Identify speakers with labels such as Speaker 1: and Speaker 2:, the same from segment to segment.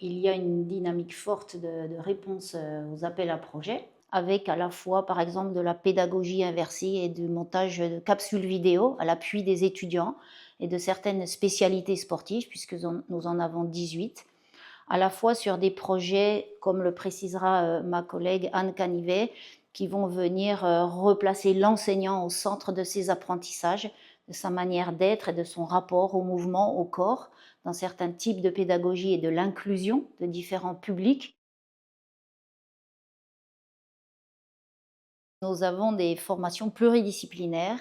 Speaker 1: Il y a une dynamique forte de réponse aux appels à projets, avec à la fois, par exemple, de la pédagogie inversée et du montage de capsules vidéo à l'appui des étudiants et de certaines spécialités sportives, puisque nous en avons 18, à la fois sur des projets, comme le précisera ma collègue Anne Canivet, qui vont venir replacer l'enseignant au centre de ses apprentissages, de sa manière d'être et de son rapport au mouvement, au corps, dans certains types de pédagogie et de l'inclusion de différents publics. Nous avons des formations pluridisciplinaires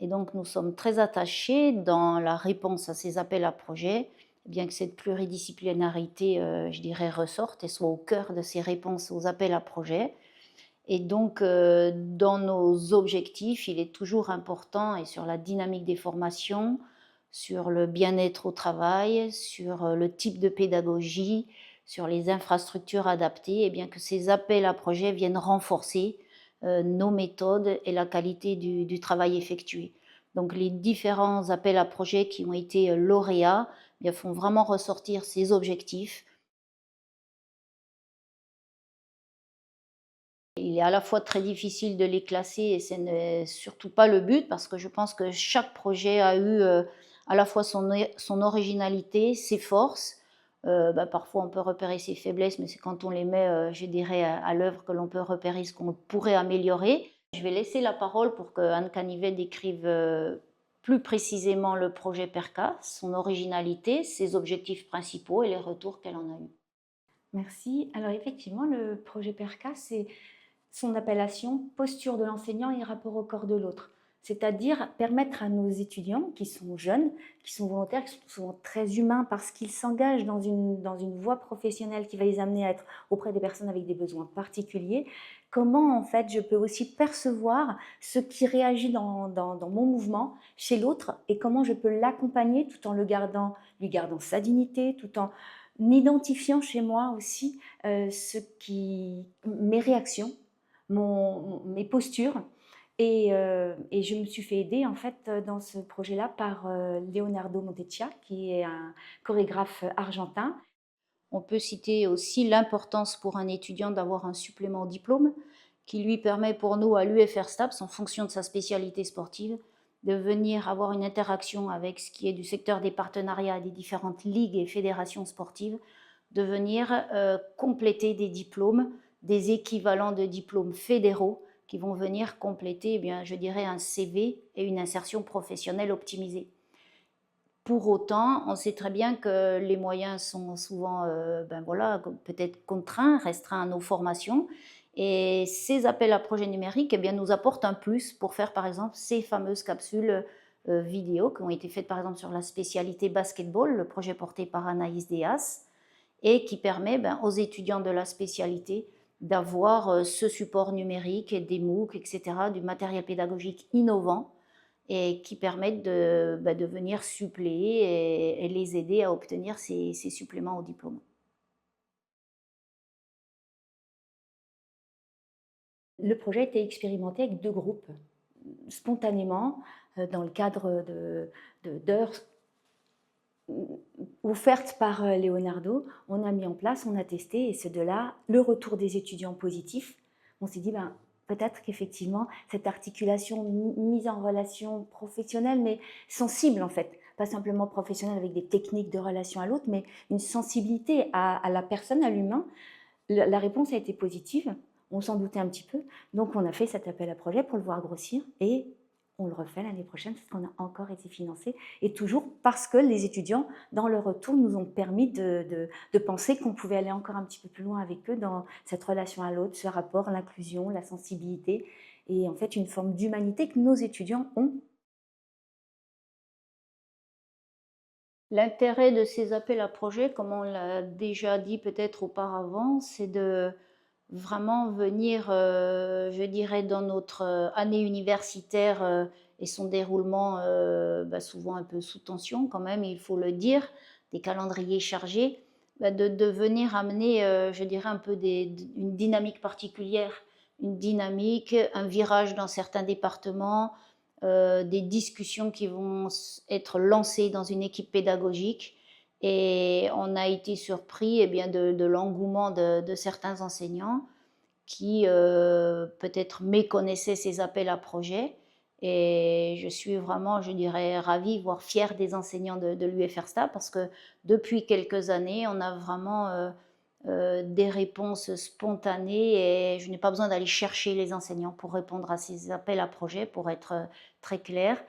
Speaker 1: et donc nous sommes très attachés dans la réponse à ces appels à projets, bien que cette pluridisciplinarité, je dirais, ressorte et soit au cœur de ces réponses aux appels à projets. Et donc, dans nos objectifs, il est toujours important, et sur la dynamique des formations, sur le bien-être au travail, sur le type de pédagogie, sur les infrastructures adaptées, et bien que ces appels à projets viennent renforcer nos méthodes et la qualité du travail effectué. Donc les différents appels à projets qui ont été lauréats bien, font vraiment ressortir ces objectifs. Il est à la fois très difficile de les classer et ce n'est surtout pas le but parce que je pense que chaque projet a eu à la fois son originalité, ses forces. Parfois on peut repérer ses faiblesses, mais c'est quand on les met, je dirais, à l'œuvre que l'on peut repérer ce qu'on pourrait améliorer. Je vais laisser la parole pour que Anne Canivet décrive plus précisément le projet PERCA, son originalité, ses objectifs principaux et les retours qu'elle en a eus.
Speaker 2: Merci. Alors effectivement, le projet PERCA, c'est son appellation posture de l'enseignant et rapport au corps de l'autre. C'est-à-dire permettre à nos étudiants qui sont jeunes, qui sont volontaires, qui sont souvent très humains parce qu'ils s'engagent dans une voie professionnelle qui va les amener à être auprès des personnes avec des besoins particuliers, comment en fait je peux aussi percevoir ce qui réagit dans mon mouvement chez l'autre et comment je peux l'accompagner tout en lui gardant sa dignité, tout en identifiant chez moi aussi mes réactions, mes postures. Et je me suis fait aider en fait dans ce projet-là par Leonardo Montecchia, qui est un chorégraphe argentin.
Speaker 1: On peut citer aussi l'importance pour un étudiant d'avoir un supplément au diplôme qui lui permet pour nous à l'UFR STAPS, en fonction de sa spécialité sportive, de venir avoir une interaction avec ce qui est du secteur des partenariats des différentes ligues et fédérations sportives, de venir compléter des diplômes, des équivalents de diplômes fédéraux qui vont venir compléter, eh bien, je dirais, un CV et une insertion professionnelle optimisée. Pour autant, on sait très bien que les moyens sont souvent voilà, peut-être contraints, restreints à nos formations. Et ces appels à projets numériques eh bien, nous apportent un plus pour faire par exemple ces fameuses capsules vidéo qui ont été faites par exemple sur la spécialité basketball, le projet porté par Anaïs Deas, et qui permet aux étudiants de la spécialité d'avoir ce support numérique, et des MOOC, etc., du matériel pédagogique innovant et qui permettent de venir suppléer et les aider à obtenir ces suppléments au diplôme.
Speaker 2: Le projet a été expérimenté avec 2 groupes, spontanément, dans le cadre d'heures offertes par Leonardo. On a mis en place, on a testé et c'est de là le retour des étudiants positifs. On s'est dit, ben, peut-être qu'effectivement, cette articulation mise en relation professionnelle, mais sensible en fait, pas simplement professionnelle avec des techniques de relation à l'autre, mais une sensibilité à la personne, à l'humain. La réponse a été positive, on s'en doutait un petit peu, donc on a fait cet appel à projet pour le voir grossir et on le refait l'année prochaine parce qu'on a encore été financé et toujours parce que les étudiants, dans leur retour, nous ont permis de penser qu'on pouvait aller encore un petit peu plus loin avec eux dans cette relation à l'autre, ce rapport, l'inclusion, la sensibilité et en fait une forme d'humanité que nos étudiants ont.
Speaker 1: L'intérêt de ces appels à projets, comme on l'a déjà dit peut-être auparavant, c'est de vraiment venir, je dirais, dans notre année universitaire et son déroulement souvent un peu sous tension quand même, il faut le dire, des calendriers chargés, de venir amener, je dirais, un peu une dynamique particulière, une dynamique, un virage dans certains départements, des discussions qui vont être lancées dans une équipe pédagogique Et on a été surpris eh bien, de l'engouement de certains enseignants qui peut-être méconnaissaient ces appels à projets. Et je suis vraiment, je dirais, ravie, voire fière des enseignants de l'UFR STAPS parce que depuis quelques années, on a vraiment des réponses spontanées et je n'ai pas besoin d'aller chercher les enseignants pour répondre à ces appels à projets, pour être très clair.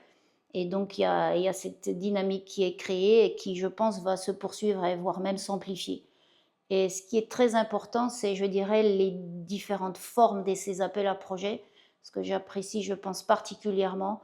Speaker 1: Et donc, il y a cette dynamique qui est créée et qui, je pense, va se poursuivre et voire même s'amplifier. Et ce qui est très important, c'est, je dirais, les différentes formes de ces appels à projets. Ce que j'apprécie, je pense particulièrement,